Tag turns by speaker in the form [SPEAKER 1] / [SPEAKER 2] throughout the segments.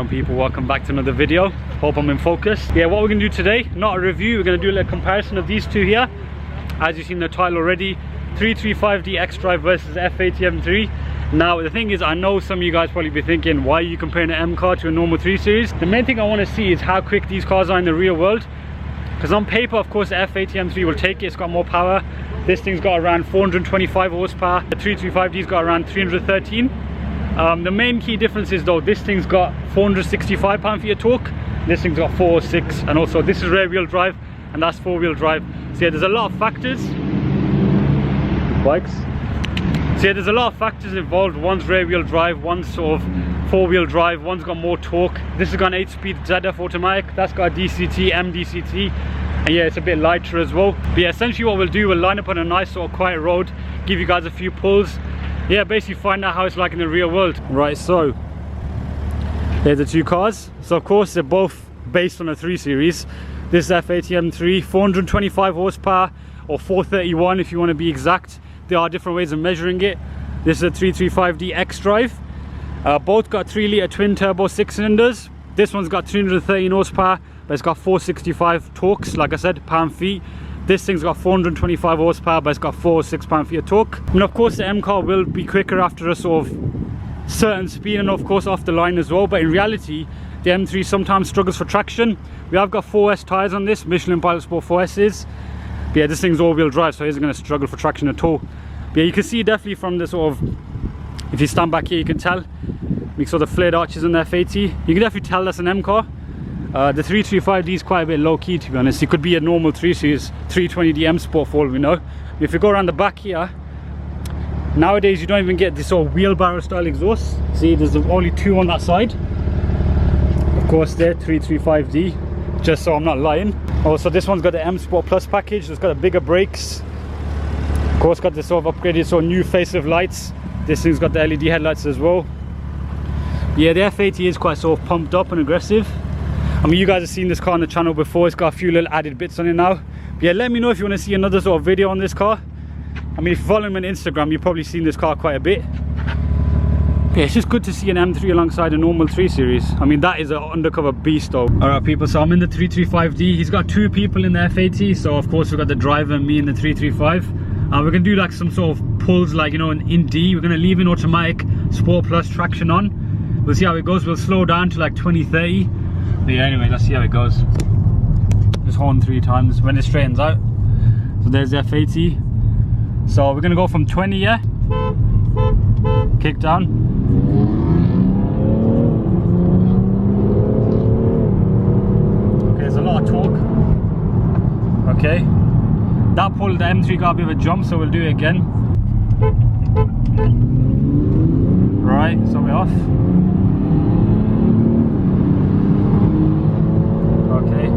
[SPEAKER 1] on people, welcome back to another video. Hope I'm in focus. Yeah, what we're gonna do today, not a review, we're gonna do a little comparison of these two here. As you've seen the title already, 335D xDrive versus F80 M3. Now the thing is, I know some of you guys probably be thinking, why are you comparing an M car to a normal 3 Series? The main thing I want to see is how quick these cars are in the real world. Because on paper, of course, the F80 M3 will take it, it's got more power. This thing's got around 425 horsepower. The 335D's got around 313. The main key difference is though, this thing's got 465 pound-feet of torque. This thing's got 406, and also this is rear-wheel drive, and that's 4-wheel drive. So yeah, there's a lot of factors. Bikes. So yeah, there's a lot of factors involved. One's rear-wheel drive, one's sort of 4-wheel drive, one's got more torque. This has got an 8-speed ZF automatic, that's got a DCT, MDCT, and yeah, it's a bit lighter as well. But yeah, essentially what we'll do, we'll line up on a nice sort of quiet road, give you guys a few pulls. Yeah, basically find out how it's like in the real world. Right, so here's the two cars. So of course they're both based on a 3 Series. This is F80 M3, 425 horsepower, or 431 if you want to be exact. There are different ways of measuring it. This is a 335D xDrive. Both got 3-litre twin turbo 6 cylinders. This one's got 313 horsepower, but it's got 465 torques, like I said, pound-feet. This thing's got 425 horsepower, but it's got 406 pound-feet of torque. And of course the M car will be quicker after a sort of certain speed, and of course off the line as well. But in reality, the M3 sometimes struggles for traction. We have got 4S tyres on this, Michelin Pilot Sport 4Ss. But yeah, this thing's all-wheel drive, so it isn't going to struggle for traction at all. But yeah, you can see definitely from the sort of, if you stand back here, you can tell. You saw the flared arches on the F80. You can definitely tell that's an M car. The 335D is quite a bit low-key, to be honest. It could be a normal 3 Series 320D M Sport for all we know. If you go around the back here, nowadays you don't even get this sort of wheelbarrow style exhaust. See, there's only 2 on that side. Of course, they're 335D, just so I'm not lying. Also, this one's got the M Sport Plus package. It's got a bigger brakes. Of course, got the sort of upgraded sort of new facelift lights. This thing's got the LED headlights as well. Yeah, the F80 is quite sort of pumped up and aggressive. I mean, you guys have seen this car on the channel before. It's got a few little added bits on it now. But yeah, let me know if you want to see another sort of video on this car. I mean, if you follow me on Instagram, you've probably seen this car quite a bit. Yeah, it's just good to see an M3 alongside a normal 3 Series. I mean, that is an undercover beast though. Alright people, so I'm in the 335D. He's got 2 people in the F80. So of course we've got the driver and me in the 335. We're going to do like some sort of pulls, like, you know, in D. We're going to leave in automatic, Sport Plus traction on. We'll see how it goes. We'll slow down to like 20, 30. But yeah, anyway, let's see how it goes. Just horn 3 times when it straightens out. So there's the F80. So we're going to go from 20, yeah? Kick down. Okay, there's a lot of torque. Okay. That pull, the M3 got a bit of a jump, so we'll do it again. Right, so we're off. Okay,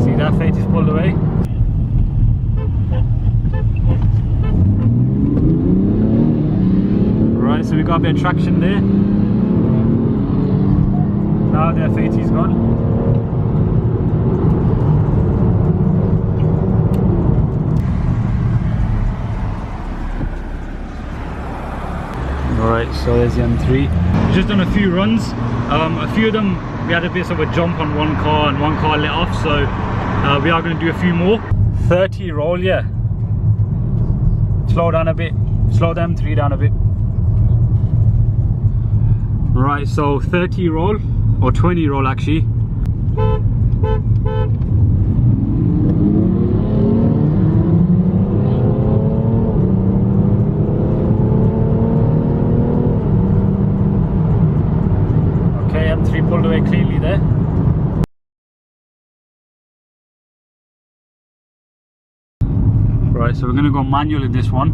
[SPEAKER 1] see that F80's pulled away. Right, so we got a bit of traction there. Now the F80's gone. Alright, so there's the M3. Just done a few runs. A few of them we had a bit of a jump on one car and one car let off, so we are going to do a few more. 30 roll, yeah. Slow down a bit. Slow the M3 down a bit. Right, so 30 roll, or 20 roll actually. M3 pulled away cleanly there. Right, so we're going to go manual in this one.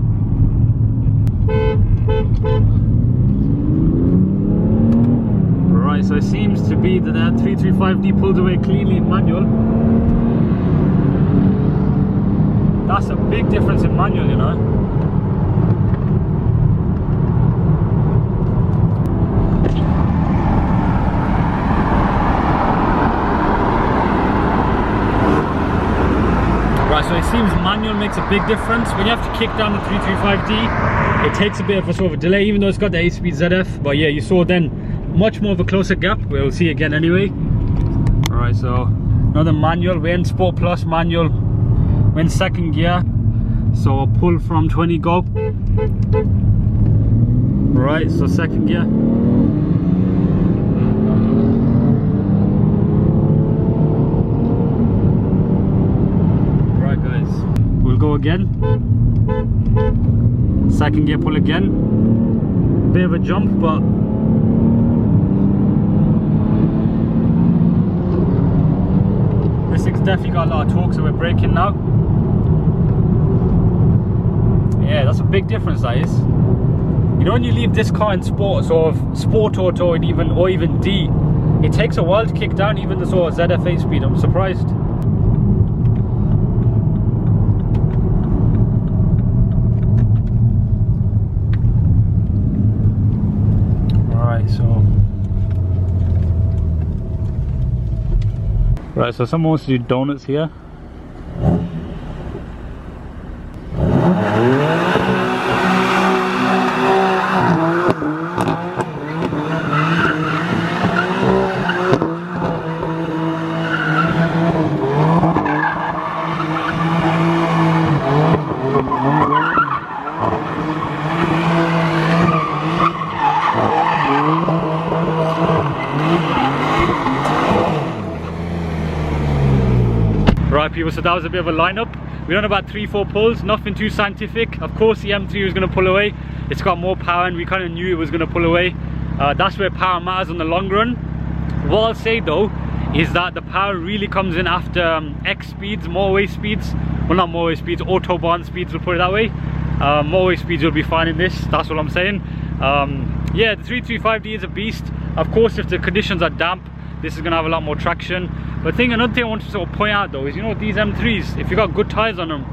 [SPEAKER 1] Right, so it seems to be that that 335D pulled away cleanly in manual. That's a big difference in manual, you know. Right, so it seems manual makes a big difference. When you have to kick down the 335D, it takes a bit of a sort of a delay, even though it's got the 8-speed ZF. But yeah, you saw then much more of a closer gap. We'll see again anyway. Alright, so another manual. We're in Sport Plus manual. We're in second gear. So I'll pull from 20 go. Right, so second gear. Right guys, we'll go again. Second gear, pull again. Bit of a jump, but this thing's definitely got a lot of torque, so we're braking now. Yeah, that's a big difference, that is. You know, when you leave this car in sport, sort of sport auto and even D, it takes a while to kick down even the sort of ZF8 speed. I'm surprised. Right, so someone wants to do donuts here. Right people, so that was a bit of a lineup. We done about 3-4 pulls, nothing too scientific. Of course the M3 was going to pull away. It's got more power and we kind of knew it was going to pull away. That's where power matters on the long run. What I'll say though is that the power really comes in after X speeds, motorway speeds. Well, not motorway speeds, autobahn speeds, we'll put it that way. Motorway speeds will be fine in this, that's what I'm saying. Yeah, the 335D is a beast. Of course if the conditions are damp, this is going to have a lot more traction. But another thing I want to sort of point out though is, you know, these M3s, if you've got good tyres on them,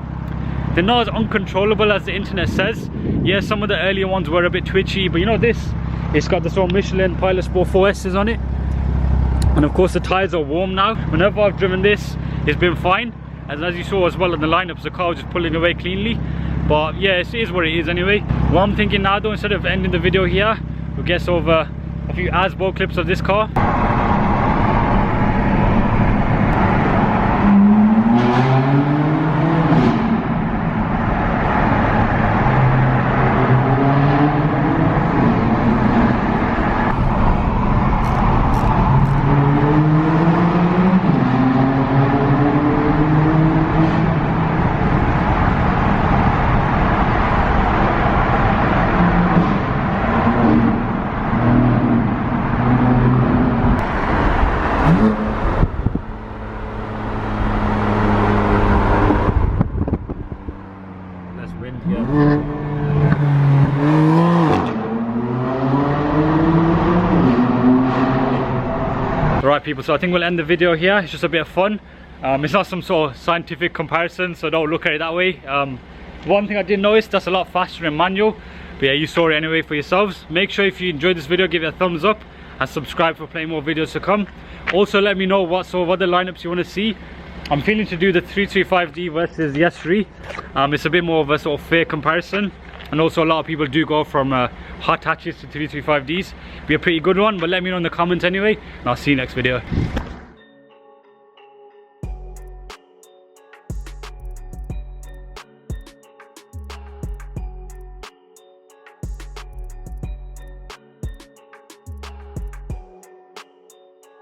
[SPEAKER 1] they're not as uncontrollable as the internet says. Yeah, some of the earlier ones were a bit twitchy, but you know this, it's got the sort of Michelin Pilot Sport 4S's on it. And of course the tyres are warm now. Whenever I've driven this, it's been fine. And as you saw as well in the lineups, the car was just pulling away cleanly. But yeah, it is what it is anyway. What I'm thinking now though, instead of ending the video here, we'll get over a few ASBO clips of this car. Right people, so I think we'll end the video here. It's just a bit of fun. It's not some sort of scientific comparison, so don't look at it that way. One thing I did notice, that's a lot faster in manual, but yeah, you saw it anyway for yourselves. Make sure if you enjoyed this video, give it a thumbs up and subscribe for plenty more videos to come. Also let me know what sort of other lineups you want to see. I'm feeling to do the 335D versus the S3. It's a bit more of a sort of fair comparison, and also a lot of people do go from hot hatches to 335Ds. Be a pretty good one, but let me know in the comments anyway, and I'll see you next video.